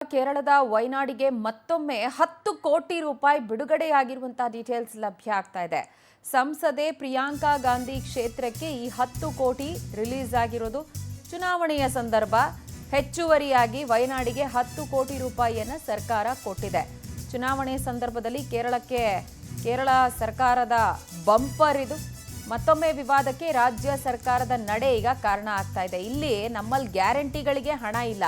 ಕೇರಳದ ವಯನಾಡಿಗೆ ಮತ್ತೊಮ್ಮೆ 10 ಕೋಟಿ ರೂಪಾಯಿ ಬಿಡುಗಡೆಯಾಗಿರುವಂತಹ ಡೀಟೇಲ್ಸ್ ಲಭ್ಯ ಆಗ್ತಾ ಇದೆ. ಸಂಸದೆ ಪ್ರಿಯಾಂಕಾ ಗಾಂಧಿ ಕ್ಷೇತ್ರಕ್ಕೆ ಈ 10 ಕೋಟಿ ರಿಲೀಸ್ ಆಗಿರೋದು ಚುನಾವಣೆಯ ಸಂದರ್ಭ. ಹೆಚ್ಚುವರಿಯಾಗಿ ವಯನಾಡಿಗೆ 10 ಕೋಟಿ ರೂಪಾಯಿಯನ್ನು ಸರ್ಕಾರ ಕೊಟ್ಟಿದೆ. ಚುನಾವಣೆ ಸಂದರ್ಭದಲ್ಲಿ ಕೇರಳ ಸರ್ಕಾರದ ಬಂಪರ್ ಇದು. ಮತ್ತೊಮ್ಮೆ ವಿವಾದಕ್ಕೆ ರಾಜ್ಯ ಸರ್ಕಾರದ ನಡೆ ಈಗ ಕಾರಣ ಆಗ್ತಾ ಇದೆ. ಇಲ್ಲಿ ನಮ್ಮಲ್ಲಿ ಗ್ಯಾರಂಟಿಗಳಿಗೆ ಹಣ ಇಲ್ಲ,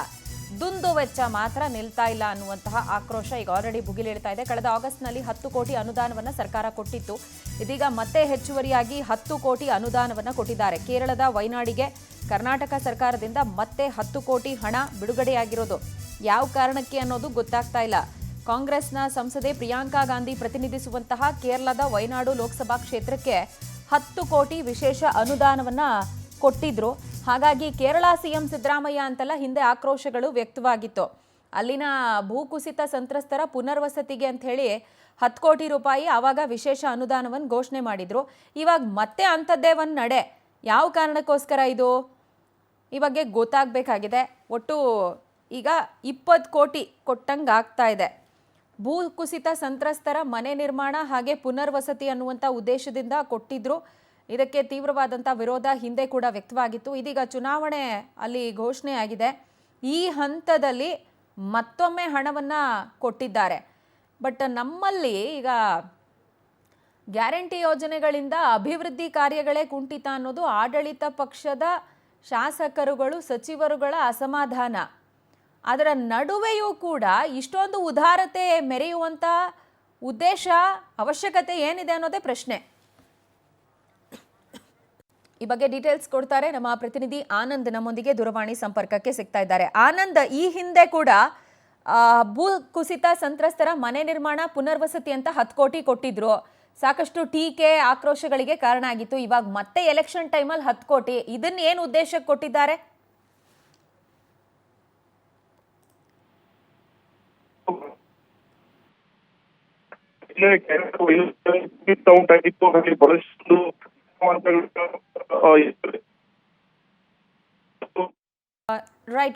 ದುಂದು ವೆಚ್ಚ ಮಾತ್ರ ನಿಲ್ತಾ ಇಲ್ಲ ಅನ್ನುವಂತಹ ಆಕ್ರೋಶ ಈಗ ಆಲ್ರೆಡಿ ಭುಗಿಲೇಳ್ತಾ ಇದೆ. ಕಳೆದ ಆಗಸ್ಟ್ನಲ್ಲಿ 10 ಕೋಟಿ ಅನುದಾನವನ್ನು ಸರ್ಕಾರ ಕೊಟ್ಟಿತ್ತು. ಇದೀಗ ಮತ್ತೆ ಹೆಚ್ಚುವರಿಯಾಗಿ 10 ಕೋಟಿ ಅನುದಾನವನ್ನು ಕೊಟ್ಟಿದ್ದಾರೆ. ಕೇರಳದ ವಯನಾಡಿಗೆ ಕರ್ನಾಟಕ ಸರ್ಕಾರದಿಂದ ಮತ್ತೆ 10 ಕೋಟಿ ಹಣ ಬಿಡುಗಡೆಯಾಗಿರೋದು ಯಾವ ಕಾರಣಕ್ಕೆ ಅನ್ನೋದು ಗೊತ್ತಾಗ್ತಾ ಇಲ್ಲ. ಕಾಂಗ್ರೆಸ್ನ ಸಂಸದೆ ಪ್ರಿಯಾಂಕಾ ಗಾಂಧಿ ಪ್ರತಿನಿಧಿಸುವಂತಹ ಕೇರಳದ ವಯನಾಡು ಲೋಕಸಭಾ ಕ್ಷೇತ್ರಕ್ಕೆ 10 ಕೋಟಿ ವಿಶೇಷ ಅನುದಾನವನ್ನ ಕೊಟ್ಟಿದ್ರು. ಹಾಗಾಗಿ ಕೇರಳ ಸಿಎಂ ಸಿದ್ದರಾಮಯ್ಯ ಅಂತೆಲ್ಲ ಹಿಂದೆ ಆಕ್ರೋಶಗಳು ವ್ಯಕ್ತವಾಗಿತ್ತು. ಅಲ್ಲಿನ ಭೂಕುಸಿತ ಸಂತ್ರಸ್ತರ ಪುನರ್ವಸತಿಗೆ ಅಂತ ಹೇಳಿ 10 ಕೋಟಿ ರೂಪಾಯಿ ಆವಾಗ ವಿಶೇಷ ಅನುದಾನವನ್ನು ಘೋಷಣೆ ಮಾಡಿದ್ರು. ಇವಾಗ ಮತ್ತೆ ಅಂಥದ್ದೇ ಒಂದು ನಡೆ. ಯಾವ ಕಾರಣಕ್ಕೋಸ್ಕರ ಇದು ಈ ಬಗ್ಗೆ ಗೊತ್ತಾಗಬೇಕಾಗಿದೆ. ಒಟ್ಟು ಈಗ 20 ಕೋಟಿ ಕೊಟ್ಟಂಗೆ ಆಗ್ತಾ ಇದೆ. ಭೂಕುಸಿತ ಸಂತ್ರಸ್ತರ ಮನೆ ನಿರ್ಮಾಣ ಹಾಗೆ ಪುನರ್ವಸತಿ ಅನ್ನುವಂಥ ಉದ್ದೇಶದಿಂದ ಕೊಟ್ಟಿದ್ರು. ಇದಕ್ಕೆ ತೀವ್ರವಾದಂಥ ವಿರೋಧ ಹಿಂದೆ ಕೂಡ ವ್ಯಕ್ತವಾಗಿತ್ತು. ಇದೀಗ ಚುನಾವಣೆ ಅಲ್ಲಿ ಘೋಷಣೆ ಆಗಿದೆ. ಈ ಹಂತದಲ್ಲಿ ಮತ್ತೊಮ್ಮೆ ಹಣವನ್ನು ಕೊಟ್ಟಿದ್ದಾರೆ. ಬಟ್ ನಮ್ಮಲ್ಲಿ ಈಗ ಗ್ಯಾರಂಟಿ ಯೋಜನೆಗಳಿಂದ ಅಭಿವೃದ್ಧಿ ಕಾರ್ಯಗಳೇ ಕುಂಠಿತ ಅನ್ನೋದು ಆಡಳಿತ ಪಕ್ಷದ ಶಾಸಕರುಗಳು ಸಚಿವರುಗಳ ಅಸಮಾಧಾನ. ಅದರ ನಡುವೆಯೂ ಕೂಡ ಇಷ್ಟೊಂದು ಉದಾರತೆ ಮೆರೆಯುವಂಥ ಉದ್ದೇಶ ಅವಶ್ಯಕತೆ ಏನಿದೆ ಅನ್ನೋದೇ ಪ್ರಶ್ನೆ. ಈ ಬಗ್ಗೆ ಡೀಟೇಲ್ಸ್ ಕೊಡ್ತಾರೆ ನಮ್ಮ ಪ್ರತಿನಿಧಿ ಆನಂದ್. ನಮ್ಮೊಂದಿಗೆ ದೂರವಾಣಿ ಸಂಪರ್ಕಕ್ಕೆ ಸಿಗ್ತಾ ಇದ್ದಾರೆ. ಆನಂದ್, ಈ ಹಿಂದೆ ಕೂಡ ಭೂ ಕುಸಿತ ಸಂತ್ರಸ್ತರ ಮನೆ ನಿರ್ಮಾಣ ಪುನರ್ವಸತಿ ಅಂತ 10 ಕೋಟಿ ಕೊಟ್ಟಿದ್ರು. ಸಾಕಷ್ಟು ಟೀಕೆ ಆಕ್ರೋಶಗಳಿಗೆ ಕಾರಣ ಆಗಿತ್ತು. ಇವಾಗ ಮತ್ತೆ ಎಲೆಕ್ಷನ್ ಟೈಮಲ್ಲಿ 10 ಕೋಟಿ, ಇದನ್ನ ಏನು ಉದ್ದೇಶಕ್ಕೆ ಕೊಟ್ಟಿದ್ದಾರೆ?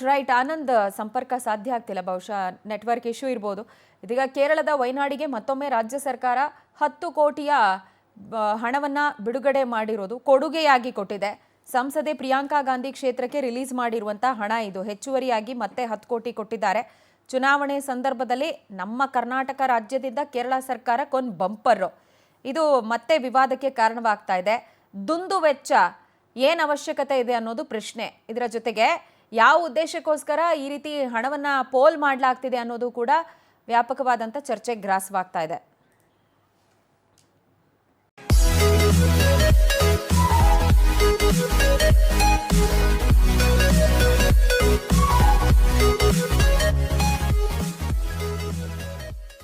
ರೈಟ್ ಆನಂದ್, ಸಂಪರ್ಕ ಸಾಧ್ಯ ಆಗ್ತಿಲ್ಲ, ಬಹುಶಃ ನೆಟ್ವರ್ಕ್ ಇಶ್ಯೂ ಇರ್ಬೋದು. ಇದೀಗ ಕೇರಳದ ವಯನಾಡಿಗೆ ಮತ್ತೊಮ್ಮೆ ರಾಜ್ಯ ಸರ್ಕಾರ 10 ಕೋಟಿಯ ಹಣವನ್ನ ಬಿಡುಗಡೆ ಮಾಡಿರೋದು ಕೊಡುಗೆಯಾಗಿ ಕೊಟ್ಟಿದೆ. ಸಂಸದೆ ಪ್ರಿಯಾಂಕಾ ಗಾಂಧಿ ಕ್ಷೇತ್ರಕ್ಕೆ ರಿಲೀಸ್ ಮಾಡಿರುವಂತಹ ಹಣ ಇದು. ಹೆಚ್ಚುವರಿಯಾಗಿ ಮತ್ತೆ 10 ಕೋಟಿ ಕೊಟ್ಟಿದ್ದಾರೆ. ಚುನಾವಣೆ ಸಂದರ್ಭದಲ್ಲಿ ನಮ್ಮ ಕರ್ನಾಟಕ ರಾಜ್ಯದಿಂದ ಕೇರಳ ಸರ್ಕಾರಕ್ಕೊಂದು ಬಂಪರ್. ಇದು ಮತ್ತೆ ವಿವಾದಕ್ಕೆ ಕಾರಣವಾಗ್ತಾ ಇದೆ. ದುಂದು ವೆಚ್ಚ ಏನು ಅವಶ್ಯಕತೆ ಇದೆ ಅನ್ನೋದು ಪ್ರಶ್ನೆ. ಇದರ ಜೊತೆಗೆ ಯಾವ ಉದ್ದೇಶಕ್ಕೋಸ್ಕರ ಈ ರೀತಿ ಹಣವನ್ನು ಪೋಲ್ ಮಾಡಲಾಗ್ತಿದೆ ಅನ್ನೋದು ಕೂಡ ವ್ಯಾಪಕವಾದಂಥ ಚರ್ಚೆಗೆ ಗ್ರಾಸವಾಗ್ತಾ ಇದೆ.